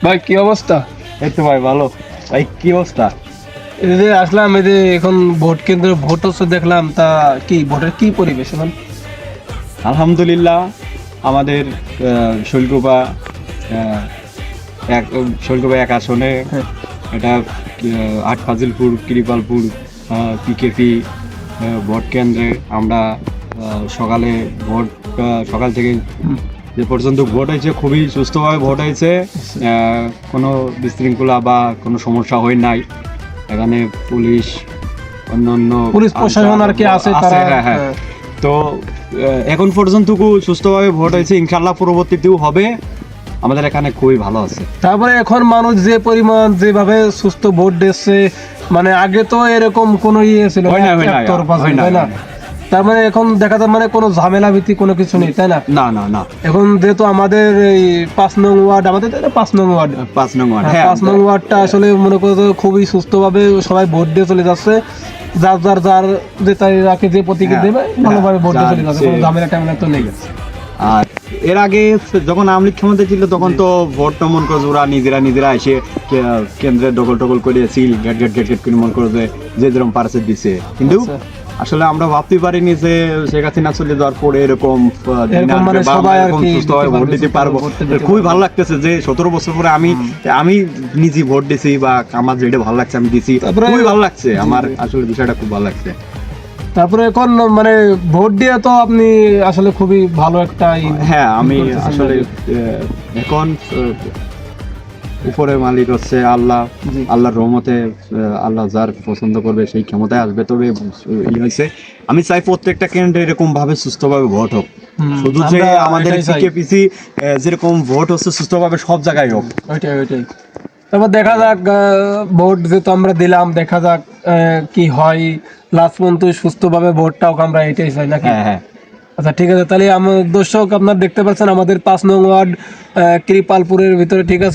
ভাই কি অবস্থা? এই তো ভাই ভালো। ভাই কি অবস্থা? এই যে আসলাম, এই যে এখন ভোট কেন্দ্রে ভোট হচ্ছে দেখলাম, তা কি ভোটের কি পরিবেশ এখন? আলহামদুলিল্লাহ আমাদের শৈলকুপা এক শৈলকুপা এক আসনে হ্যাঁ। এটা আট ফাজিলপুর কৃপালপুর পিকেপি ভোট কেন্দ্রে আমরা সকালে ভোট সকাল থেকে যে পর্যন্ত ভোট হয়েছে খুবই সুস্থভাবে ভোট হয়েছে। কোনো বিশৃঙ্খলা বা কোনো সমস্যা হয় নাই। এখানে পুলিশ অন্যান্য পুলিশ প্রশাসন আর কি আছে তারা। হ্যাঁ হ্যাঁ। তো এখন পর্যন্ত খুব সুস্থভাবে ভোট হয়েছে, ইনশাল্লাহ পরবর্তীতেও হবে। আমাদের এখানে খুবই ভালো আছে। তারপরে এখন মানুষ যে পরিমাণ যেভাবে সুস্থ ভোট দিচ্ছে, মানে আগে তো এরকম কোনো ইয়ে ছিল হয় না, হয় না, একতরফা ছিল, হয় না, তাই না? হয় না। তার মানে এখন দেখা যায় মানে কোনো ঝামেলা ভীতি কোনো কিছু নেই, তাই না? না না না, এখন যেহেতু আমাদের এই 5 নং ওয়ার্ড, আমাদের তো এটা 5 নং ওয়ার্ড, 5 নং ওয়ার্ড। হ্যাঁ, 5 নং ওয়ার্ডটা আসলে মনে করো তো খুবই সুস্থভাবে সবাই ভোট দিয়ে চলে যাচ্ছে। যার যে তাই রাখে যে প্রতীকে হ্যাঁ, দেবে ভালোভাবে ভোট দিয়ে যার চলে যাচ্ছে, কোনো যে- ঝামেলা টামেলা তো নেই। আর এর আগে যখন আওয়ামী লীগ ক্ষমতায় ছিল তখন তো ভোট মন করে ওরা নিজেরা এসে কেন্দ্রে দখল করে seal gate gate gate gate করে মন করে যে যেরকম পারছে দিছে, কিন্তু আচ্ছা। আসলে আমরা ভাবতেই পারিনি যে শেখ হাসিনা চলে যাওয়ার পরে এরকম দিন এরকম আসবে মানে বা আমরা সবাই আর এরকম কি সুস্থভাবে ভোট দিতে পারবো। ভোট দিতে খুবই পারবো। ভালো লাগতেছে যে 17 বছর পরে আমি নিজে ভোট দিছি বা আমার যেটা ভালো লাগছে আমি দিছি, তারপরে- খুবই ভালো লাগছে আমার। আসলে বিষয়টা খুব ভালো লাগছে। তারপরে এখন মানে ভোট দিয়ে তো আপনি আসলে খুবই ভালো একটা হ্যাঁ, আমি করতেছেন আসলে আর এখন উপরের মালিক হচ্ছে আল্লাহ। জি। আল্লাহর রহমতে আল্লাহ যার পছন্দ করবে সেই ক্ষমতায় আসবে। তবে হয়েছে আমি চাই প্রত্যেকটা কেন্দ্রে এরকম ভাবে সুস্থভাবে ভোট হোক। শুধু যে আমরা আমাদের এটাই চাই। পিকেপিসি যেরকম ভোট হচ্ছে সুস্থভাবে সব জায়গায় হোক। ওইটাই। তারপর দেখা যাক, ভোট যেহেতু আমরা দিলাম, দেখা যাক কি হয় লাস্ট পর্যন্ত সুস্থভাবে ভোটটা হোক, আমরা এটাই চাই নাকি? হ্যাঁ হ্যাঁ। আচ্ছা ঠিক আছে, তাহলে আমার দর্শক আপনারা দেখতে পাচ্ছেন আমাদের 5 নং ওয়ার্ড কৃপালপুরের ভিতরে, ঠিক আছে।